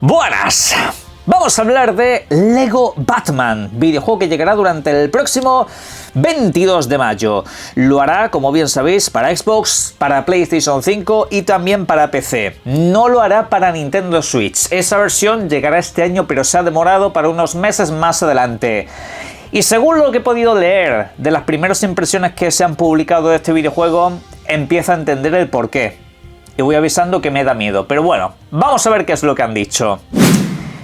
Buenas. Vamos a hablar de Lego Batman, videojuego que llegará durante el próximo 22 de mayo. Lo hará, como bien sabéis, para Xbox, para PlayStation 5 y también para PC. No lo hará para Nintendo Switch. Esa versión llegará este año, pero se ha demorado para unos meses más adelante. Y según lo que he podido leer de las primeras impresiones que se han publicado de este videojuego, empieza a entender el porqué. Y voy avisando que me da miedo, pero bueno, vamos a ver qué es lo que han dicho.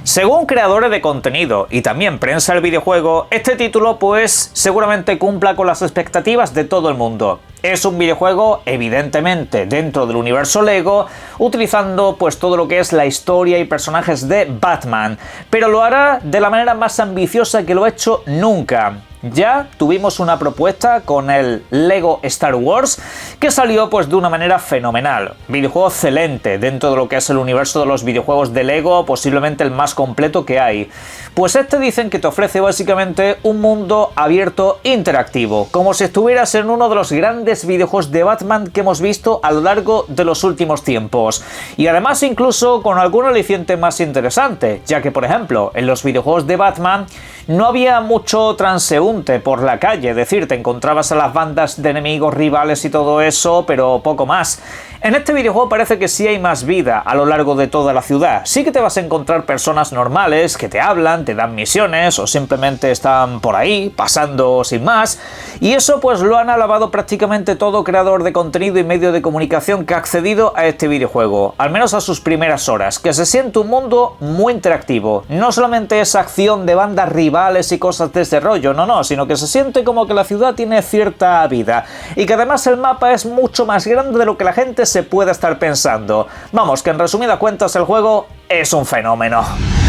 Según creadores de contenido y también prensa del videojuego, este título pues seguramente cumpla con las expectativas de todo el mundo. Es un videojuego evidentemente dentro del universo Lego, utilizando pues todo lo que es la historia y personajes de Batman, pero lo hará de la manera más ambiciosa que lo ha hecho nunca. Ya tuvimos una propuesta con el Lego Star Wars que salió pues de una manera fenomenal. Videojuego excelente dentro de lo que es el universo de los videojuegos de Lego, posiblemente el más completo que hay. Pues este dicen que te ofrece básicamente un mundo abierto interactivo, como si estuvieras en uno de los grandes videojuegos de Batman que hemos visto a lo largo de los últimos tiempos. Y además incluso con algún aliciente más interesante, ya que por ejemplo en los videojuegos de Batman no había mucho transeúnte por la calle, es decir, te encontrabas a las bandas de enemigos rivales y todo eso, pero poco más. En este videojuego parece que sí hay más vida a lo largo de toda la ciudad. Sí que te vas a encontrar personas normales que te hablan, te dan misiones o simplemente están por ahí, pasando sin más. Y eso pues lo han alabado prácticamente todo creador de contenido y medio de comunicación que ha accedido a este videojuego, al menos a sus primeras horas, que se siente un mundo muy interactivo. No solamente es acción de bandas rivales y cosas de ese rollo, no, sino que se siente como que la ciudad tiene cierta vida y que además el mapa es mucho más grande de lo que la gente se puede estar pensando. Vamos, que en resumidas cuentas el juego es un fenómeno.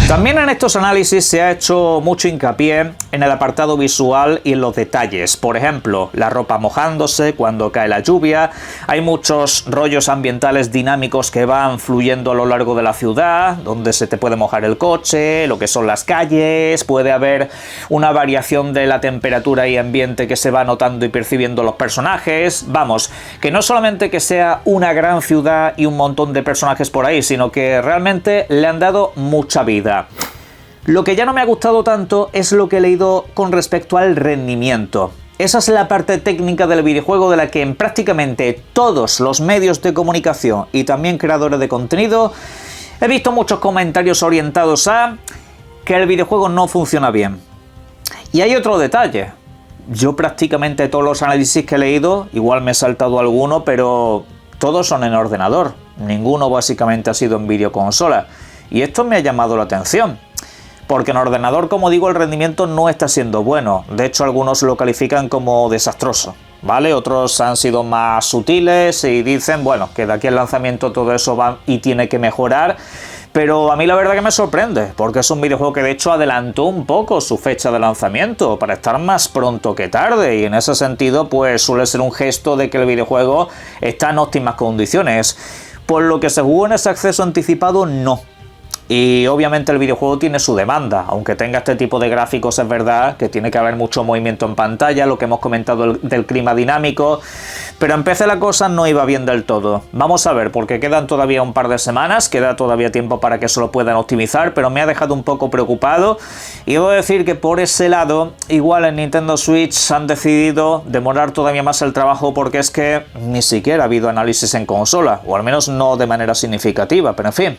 También en estos análisis se ha hecho mucho hincapié en el apartado visual y en los detalles. Por ejemplo, la ropa mojándose cuando cae la lluvia. Hay muchos rollos ambientales dinámicos que van fluyendo a lo largo de la ciudad, donde se te puede mojar el coche, lo que son las calles. Puede haber una variación de la temperatura y ambiente que se va notando y percibiendo los personajes. Vamos, que no solamente que sea una gran ciudad y un montón de personajes por ahí, sino que realmente le han dado mucha vida. Lo que ya no me ha gustado tanto es lo que he leído con respecto al rendimiento. Esa es la parte técnica del videojuego de la que en prácticamente todos los medios de comunicación y también creadores de contenido he visto muchos comentarios orientados a que el videojuego no funciona bien. Y hay otro detalle. Yo prácticamente todos los análisis que he leído, igual me he saltado alguno, pero todos son en ordenador. Ninguno básicamente ha sido en videoconsola. Y esto me ha llamado la atención, porque en ordenador, como digo, el rendimiento no está siendo bueno. De hecho, algunos lo califican como desastroso, ¿vale? Otros han sido más sutiles y dicen, bueno, que de aquí al lanzamiento todo eso va y tiene que mejorar. Pero a mí la verdad que me sorprende, porque es un videojuego que de hecho adelantó un poco su fecha de lanzamiento para estar más pronto que tarde, y en ese sentido pues suele ser un gesto de que el videojuego está en óptimas condiciones. Por lo que según ese acceso anticipado, no. Y obviamente el videojuego tiene su demanda, aunque tenga este tipo de gráficos es verdad que tiene que haber mucho movimiento en pantalla, lo que hemos comentado del clima dinámico, pero en PC la cosa no iba bien del todo. Vamos a ver, porque quedan todavía un par de semanas, queda todavía tiempo para que eso lo puedan optimizar, pero me ha dejado un poco preocupado y debo decir que por ese lado, igual en Nintendo Switch han decidido demorar todavía más el trabajo, porque es que ni siquiera ha habido análisis en consola, o al menos no de manera significativa, pero en fin.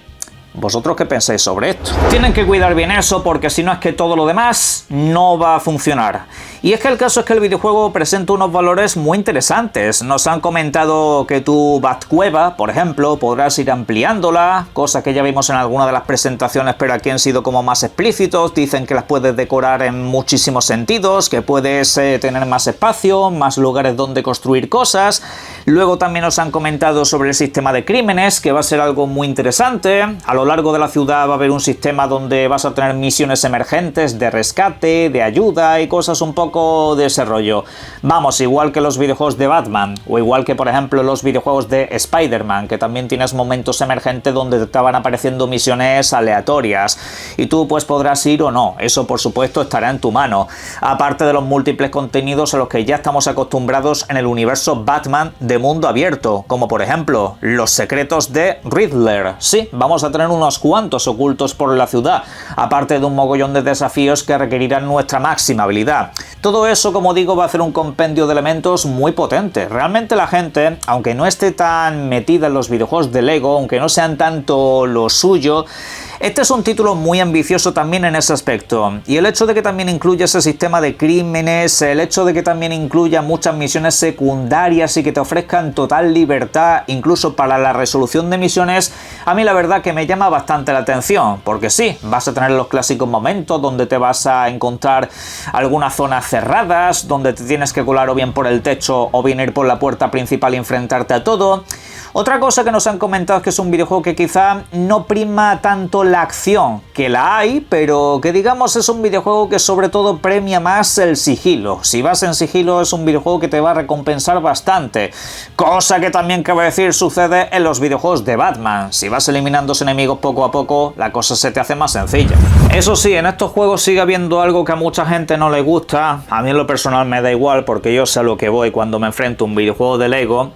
¿Vosotros qué pensáis sobre esto? Tienen que cuidar bien eso, porque si no es que todo lo demás no va a funcionar. Y es que el caso es que el videojuego presenta unos valores muy interesantes. Nos han comentado que tu Batcueva, por ejemplo, podrás ir ampliándola, cosa que ya vimos en alguna de las presentaciones, pero aquí han sido como más explícitos. Dicen que las puedes decorar en muchísimos sentidos, que puedes tener más espacio, más lugares donde construir cosas. Luego también nos han comentado sobre el sistema de crímenes, que va a ser algo muy interesante. A lo largo de la ciudad va a haber un sistema donde vas a tener misiones emergentes de rescate, de ayuda y cosas un poco de ese rollo. Vamos, igual que los videojuegos de Batman, o igual que por ejemplo los videojuegos de Spider-Man, que también tienes momentos emergentes donde te estaban apareciendo misiones aleatorias y tú pues podrás ir o no. Eso por supuesto estará en tu mano, aparte de los múltiples contenidos a los que ya estamos acostumbrados en el universo Batman de mundo abierto, como por ejemplo los secretos de Riddler. Sí, vamos a tener unos cuantos ocultos por la ciudad, aparte de un mogollón de desafíos que requerirán nuestra máxima habilidad. Todo eso, como digo, va a hacer un compendio de elementos muy potente. Realmente la gente, aunque no esté tan metida en los videojuegos de Lego, aunque no sean tanto lo suyo, este es un título muy ambicioso también en ese aspecto, y el hecho de que también incluya ese sistema de crímenes, el hecho de que también incluya muchas misiones secundarias y que te ofrezcan total libertad incluso para la resolución de misiones, a mí la verdad que me llama bastante la atención, porque sí, vas a tener los clásicos momentos donde te vas a encontrar algunas zonas cerradas, donde te tienes que colar o bien por el techo o bien ir por la puerta principal y enfrentarte a todo. Otra cosa que nos han comentado es que es un videojuego que quizá no prima tanto la acción, que la hay, pero que digamos es un videojuego que sobre todo premia más el sigilo. Si vas en sigilo es un videojuego que te va a recompensar bastante, cosa que también cabe decir sucede en los videojuegos de Batman. Si vas eliminando enemigos poco a poco, la cosa se te hace más sencilla. Eso sí, en estos juegos sigue habiendo algo que a mucha gente no le gusta. A mí en lo personal me da igual porque yo sé a lo que voy cuando me enfrento a un videojuego de Lego.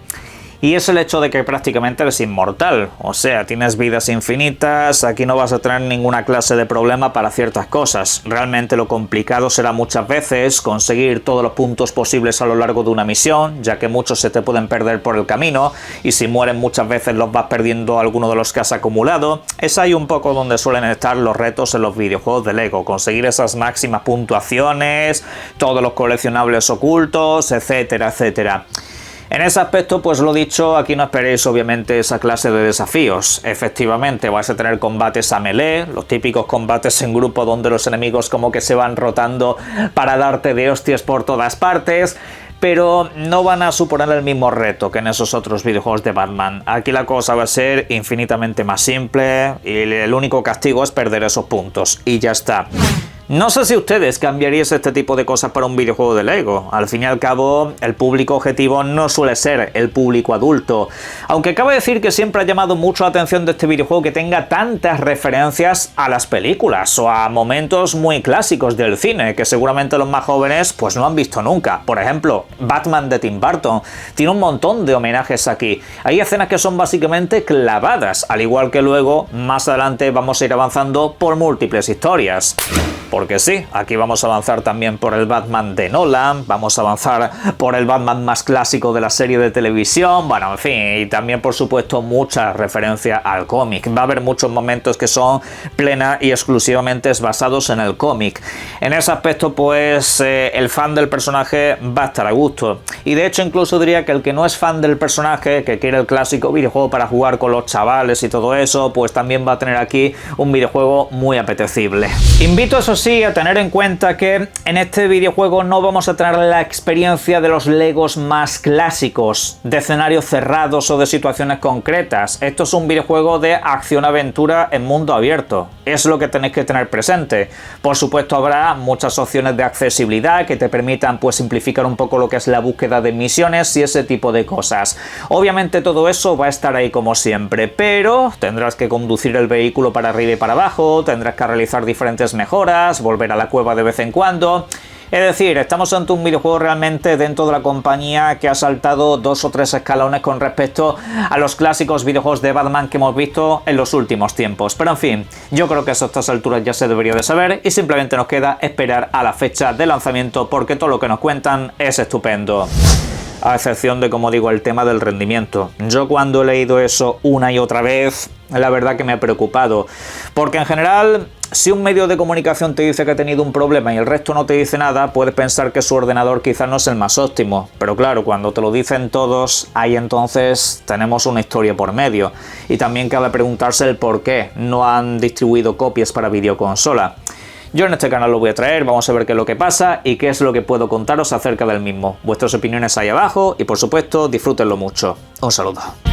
Y es el hecho de que prácticamente eres inmortal, o sea, tienes vidas infinitas, aquí no vas a tener ninguna clase de problema para ciertas cosas. Realmente lo complicado será muchas veces conseguir todos los puntos posibles a lo largo de una misión, ya que muchos se te pueden perder por el camino, y si mueren muchas veces los vas perdiendo alguno de los que has acumulado. Es ahí un poco donde suelen estar los retos en los videojuegos de Lego, conseguir esas máximas puntuaciones, todos los coleccionables ocultos, etcétera, etcétera. En ese aspecto, pues lo dicho, aquí no esperéis obviamente esa clase de desafíos. Efectivamente, vais a tener combates a melee, los típicos combates en grupo donde los enemigos como que se van rotando para darte de hostias por todas partes, pero no van a suponer el mismo reto que en esos otros videojuegos de Batman. Aquí la cosa va a ser infinitamente más simple y el único castigo es perder esos puntos, y ya está. No sé si ustedes cambiaríais este tipo de cosas para un videojuego de Lego. Al fin y al cabo, el público objetivo no suele ser el público adulto. Aunque cabe decir que siempre ha llamado mucho la atención de este videojuego que tenga tantas referencias a las películas o a momentos muy clásicos del cine, que seguramente los más jóvenes pues no han visto nunca. Por ejemplo, Batman de Tim Burton tiene un montón de homenajes aquí. Hay escenas que son básicamente clavadas, al igual que luego, más adelante, vamos a ir avanzando por múltiples historias. Porque sí, aquí vamos a avanzar también por el Batman de Nolan, vamos a avanzar por el Batman más clásico de la serie de televisión, bueno, en fin, y también por supuesto mucha referencia al cómic. Va a haber muchos momentos que son plena y exclusivamente basados en el cómic. En ese aspecto, pues, el fan del personaje va a estar a gusto. Y de hecho incluso diría que el que no es fan del personaje, que quiere el clásico videojuego para jugar con los chavales y todo eso, pues también va a tener aquí un videojuego muy apetecible. Invito a esos sí a tener en cuenta que en este videojuego no vamos a tener la experiencia de los Legos más clásicos, de escenarios cerrados o de situaciones concretas. Esto es un videojuego de acción-aventura en mundo abierto. Es lo que tenéis que tener presente. Por supuesto habrá muchas opciones de accesibilidad que te permitan pues simplificar un poco lo que es la búsqueda de misiones y ese tipo de cosas. Obviamente todo eso va a estar ahí como siempre, pero tendrás que conducir el vehículo para arriba y para abajo, tendrás que realizar diferentes mejoras, volver a la cueva de vez en cuando. Es decir, estamos ante un videojuego realmente dentro de la compañía que ha saltado 2 o 3 escalones con respecto a los clásicos videojuegos de Batman que hemos visto en los últimos tiempos. Pero en fin, yo creo que eso a estas alturas ya se debería de saber y simplemente nos queda esperar a la fecha de lanzamiento porque todo lo que nos cuentan es estupendo. A excepción de, como digo, el tema del rendimiento. Yo cuando he leído eso una y otra vez, la verdad que me ha preocupado. Porque en general, si un medio de comunicación te dice que ha tenido un problema y el resto no te dice nada, puedes pensar que su ordenador quizás no es el más óptimo. Pero claro, cuando te lo dicen todos, ahí entonces tenemos una historia por medio. Y también cabe preguntarse el por qué no han distribuido copias para videoconsola. Yo en este canal lo voy a traer, vamos a ver qué es lo que pasa y qué es lo que puedo contaros acerca del mismo. Vuestras opiniones ahí abajo y por supuesto disfrútenlo mucho. Un saludo.